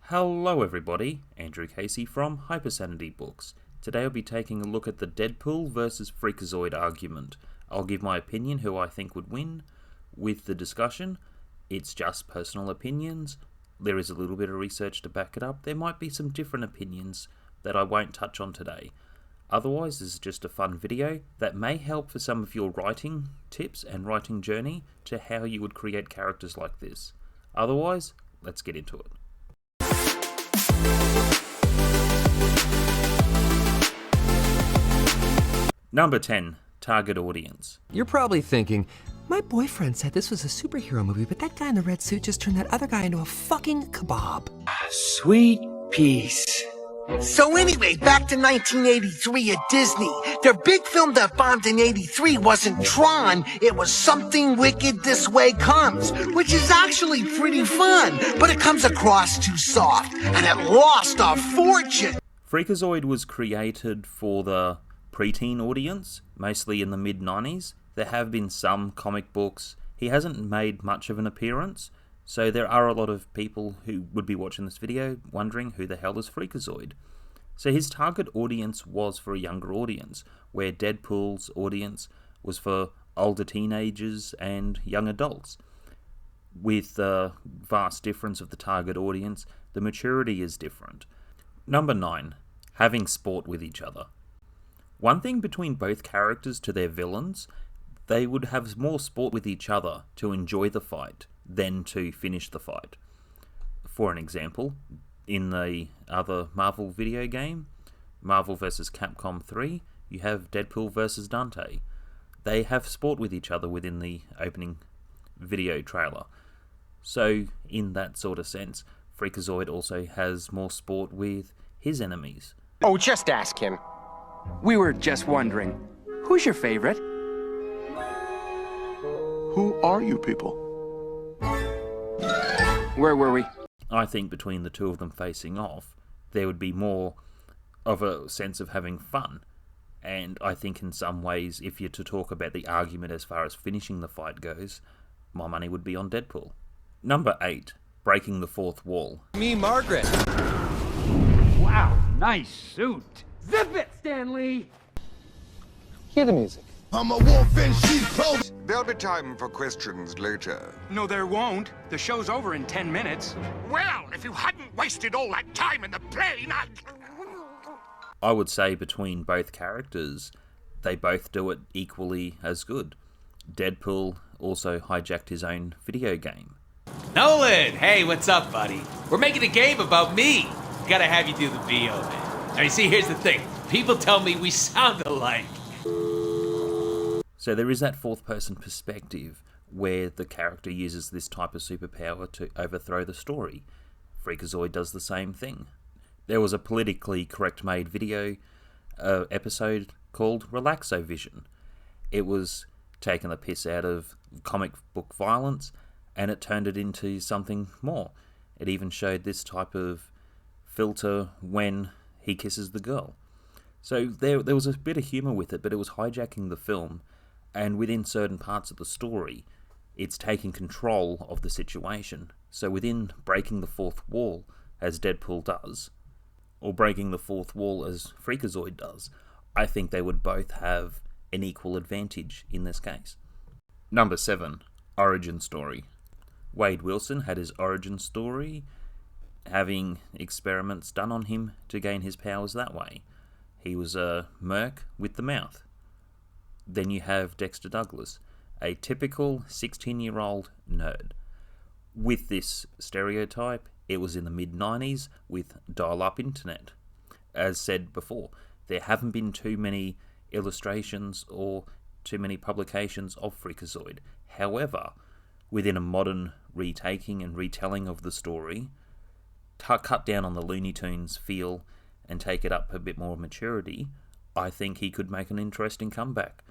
Hello everybody, Andrew Casey from Hypersanity Books. Today I'll be taking a look at the Deadpool versus Freakazoid argument. I'll give my opinion who I think would win. With the discussion, it's just personal opinions. There is a little bit of research to back it up. There might be some different opinions that I won't touch on today. Otherwise, this is just a fun video that may help for some of your writing tips and writing journey to how you would create characters like this. Otherwise, let's get into it. Number 10. Target audience. You're probably thinking, my boyfriend said this was a superhero movie, but that guy in the red suit just turned that other guy into a fucking kebab. Sweet peace. So anyway, back to 1983 at Disney. Their big film that bombed in 83 wasn't Tron, it was Something Wicked This Way Comes, which is actually pretty fun, but it comes across too soft, and it lost a fortune. Freakazoid was created for the preteen audience, mostly in the mid-90s. There have been some comic books. He hasn't made much of an appearance, so there are a lot of people who would be watching this video wondering who the hell is Freakazoid. So his target audience was for a younger audience, where Deadpool's audience was for older teenagers and young adults. With the vast difference of the target audience, the maturity is different. Number 9. Having sport with each other. One thing between both characters to their villains, they would have more sport with each other to enjoy the fight than to finish the fight. For an example, in the other Marvel video game, Marvel vs. Capcom 3, you have Deadpool vs. Dante. They have sport with each other within the opening video trailer. So, in that sort of sense, Freakazoid also has more sport with his enemies. Oh, just ask him. We were just wondering, who's your favorite? Who are you people? Where were we? I think between the two of them facing off, there would be more of a sense of having fun. And I think in some ways, if you're to talk about the argument as far as finishing the fight goes, my money would be on Deadpool. Number 8. Breaking the fourth wall. Me, Margaret. Wow, nice suit. Zip it, Stanley! Hear the music. I'm a wolf in sheep's clothing. There'll be time for questions later. No, there won't. The show's over in 10 minutes. Well, if you hadn't wasted all that time in the plane, I would say between both characters, they both do it equally as good. Deadpool also hijacked his own video game. Nolan! Hey, what's up, buddy? We're making a game about me. Gotta have you do the VO, man. Now, you see, here's the thing. People tell me we sound alike. So there is that fourth person perspective where the character uses this type of superpower to overthrow the story. Freakazoid does the same thing. There was a politically correct made video episode called Relaxovision. It was taking the piss out of comic book violence and it turned it into something more. It even showed this type of filter when he kisses the girl. So there was a bit of humour with it, but it was hijacking the film, and within certain parts of the story, it's taking control of the situation. So within breaking the fourth wall, as Deadpool does, or breaking the fourth wall as Freakazoid does, I think they would both have an equal advantage in this case. Number 7. Origin story. Wade Wilson had his origin story, having experiments done on him to gain his powers that way. He was a Merc with the mouth. Then you have Dexter Douglas, a typical 16-year-old nerd. With this stereotype, it was in the mid-90s with dial-up internet. As said before, there haven't been too many illustrations or too many publications of Freakazoid. However, within a modern retaking and retelling of the story, cut down on the Looney Tunes feel and take it up a bit more maturity, I think he could make an interesting comeback.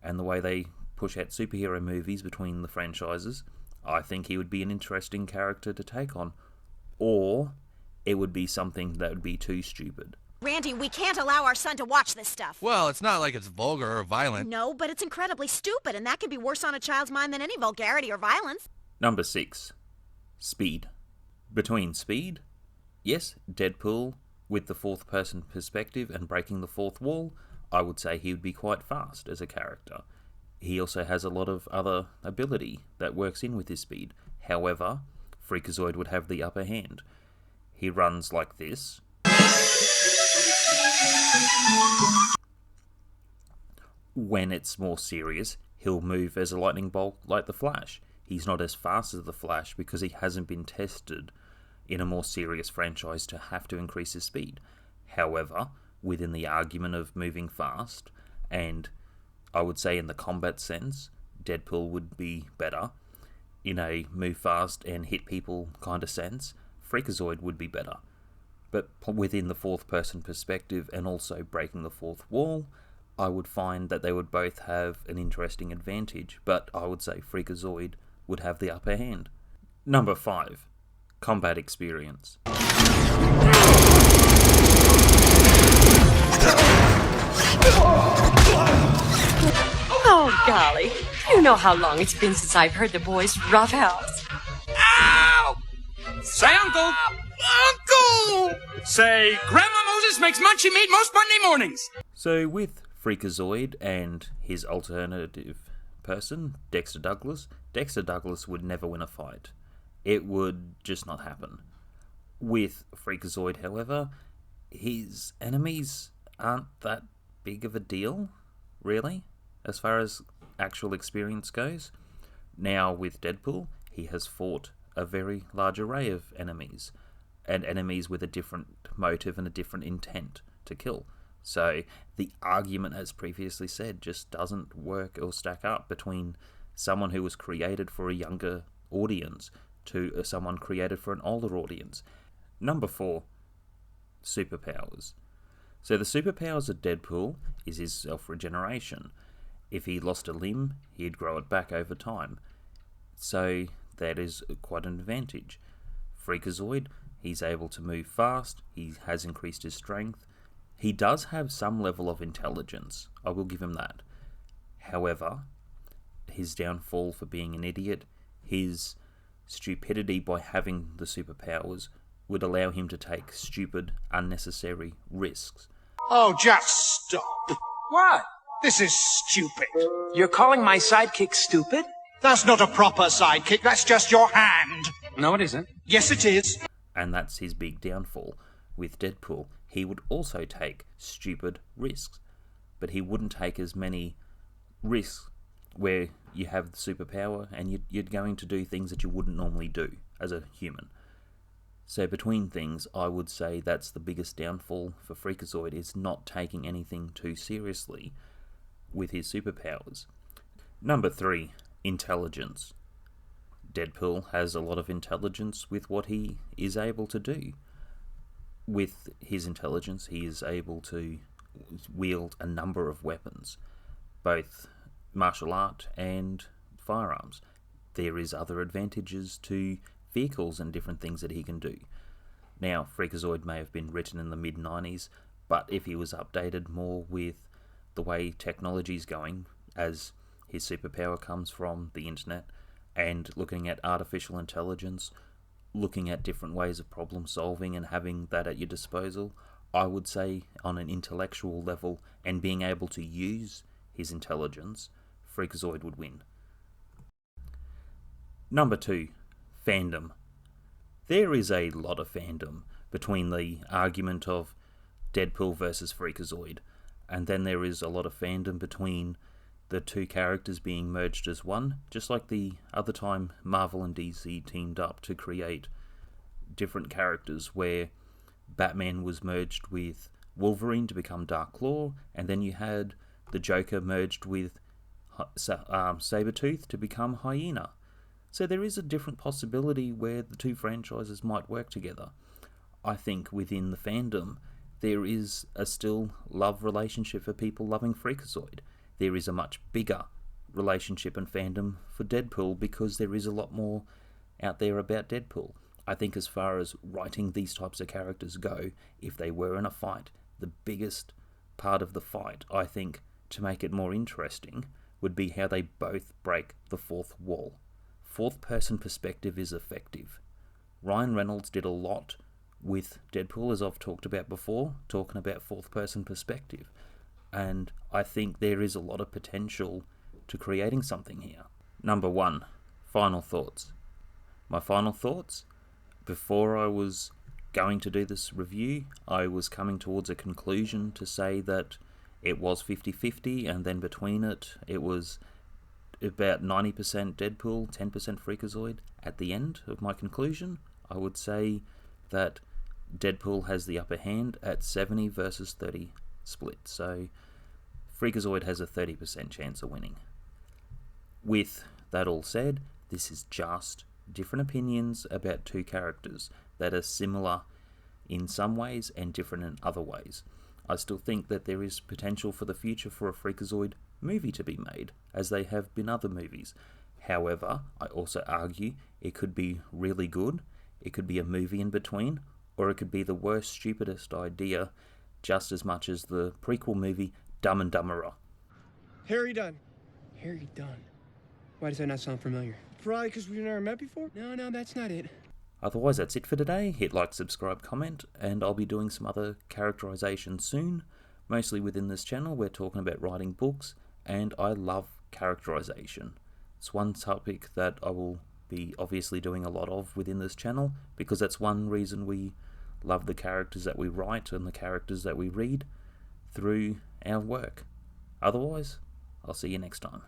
And the way they push out superhero movies between the franchises, I think he would be an interesting character to take on. Or it would be something that would be too stupid. Randy, we can't allow our son to watch this stuff. Well, it's not like it's vulgar or violent. No, but it's incredibly stupid, and that can be worse on a child's mind than any vulgarity or violence. Number 6. Speed. Between speed, Yes, Deadpool, with the fourth person perspective and breaking the fourth wall, I would say he would be quite fast as a character. He also has a lot of other ability that works in with his speed. However, Freakazoid would have the upper hand. He runs like this. When it's more serious, he'll move as a lightning bolt like the Flash. He's not as fast as the Flash because he hasn't been tested in a more serious franchise to have to increase his speed. However, within the argument of moving fast, and I would say in the combat sense, Deadpool would be better. In a move fast and hit people kind of sense, Freakazoid would be better. But within the fourth person perspective and also breaking the fourth wall, I would find that they would both have an interesting advantage, but I would say Freakazoid would have the upper hand. Number 5. Combat experience. Oh, golly. You know how long it's been since I've heard the boys roughhouse. Ow! Say uncle! Uncle! Say, Grandma Moses makes munchie meat most Monday mornings. So with Freakazoid and his alternative person, Dexter Douglas would never win a fight. It would just not happen. With Freakazoid, however, his enemies aren't that big of a deal, really, as far as actual experience goes. Now with Deadpool, he has fought a very large array of enemies, and enemies with a different motive and a different intent to kill. So the argument, as previously said, just doesn't work or stack up between someone who was created for a younger audience to someone created for an older audience. Number 4, superpowers. So the superpowers of Deadpool is his self-regeneration. If he lost a limb, he'd grow it back over time. So that is quite an advantage. Freakazoid, he's able to move fast, he has increased his strength. He does have some level of intelligence, I will give him that. However, his downfall for being an idiot, his stupidity by having the superpowers, would allow him to take stupid, unnecessary risks. Oh, just stop. What? This is stupid. You're calling my sidekick stupid? That's not a proper sidekick, that's just your hand. No, it isn't. Yes, it is. And that's his big downfall. With Deadpool, he would also take stupid risks, but he wouldn't take as many risks where you have the superpower and you're going to do things that you wouldn't normally do as a human. So between things, I would say that's the biggest downfall for Freakazoid, is not taking anything too seriously with his superpowers. Number 3, intelligence. Deadpool has a lot of intelligence with what he is able to do. With his intelligence, he is able to wield a number of weapons, both martial art and firearms. There is other advantages to vehicles and different things that he can do. Now, Freakazoid may have been written in the mid-90s, but if he was updated more with the way technology is going, as his superpower comes from the internet, and looking at artificial intelligence, looking at different ways of problem solving and having that at your disposal, I would say on an intellectual level and being able to use his intelligence, Freakazoid would win. Number 2, fandom. There is a lot of fandom between the argument of Deadpool versus Freakazoid, and then there is a lot of fandom between the two characters being merged as one, just like the other time Marvel and DC teamed up to create different characters, where Batman was merged with Wolverine to become Dark Claw, and then you had the Joker merged with Sabretooth to become Hyena. So there is a different possibility where the two franchises might work together. I think within the fandom, there is a still love relationship for people loving Freakazoid. There is a much bigger relationship and fandom for Deadpool because there is a lot more out there about Deadpool. I think as far as writing these types of characters go, if they were in a fight, the biggest part of the fight, I think, to make it more interesting, would be how they both break the fourth wall. Fourth person perspective is effective. Ryan Reynolds did a lot with Deadpool, as I've talked about before, talking about fourth-person perspective. And I think there is a lot of potential to creating something here. Number 1, final thoughts. My final thoughts, before I was going to do this review, I was coming towards a conclusion to say that it was 50-50, and then between it was about 90% Deadpool, 10% Freakazoid. At the end of my conclusion, I would say that Deadpool has the upper hand at 70 versus 30 split. So Freakazoid has a 30% chance of winning. With that all said, this is just different opinions about two characters that are similar in some ways and different in other ways. I still think that there is potential for the future for a Freakazoid movie to be made, as they have been other movies. However, I also argue it could be really good, it could be a movie in between, or it could be the worst, stupidest idea, just as much as the prequel movie Dumb and Dumberer. Harry Dunn. Harry Dunn. Why does that not sound familiar? Probably because we've never met before? No, that's not it. Otherwise, that's it for today. Hit like, subscribe, comment, and I'll be doing some other characterization soon. Mostly within this channel, we're talking about writing books, and I love characterization. It's one topic that I will be obviously doing a lot of within this channel, because that's one reason we love the characters that we write and the characters that we read through our work. Otherwise, I'll see you next time.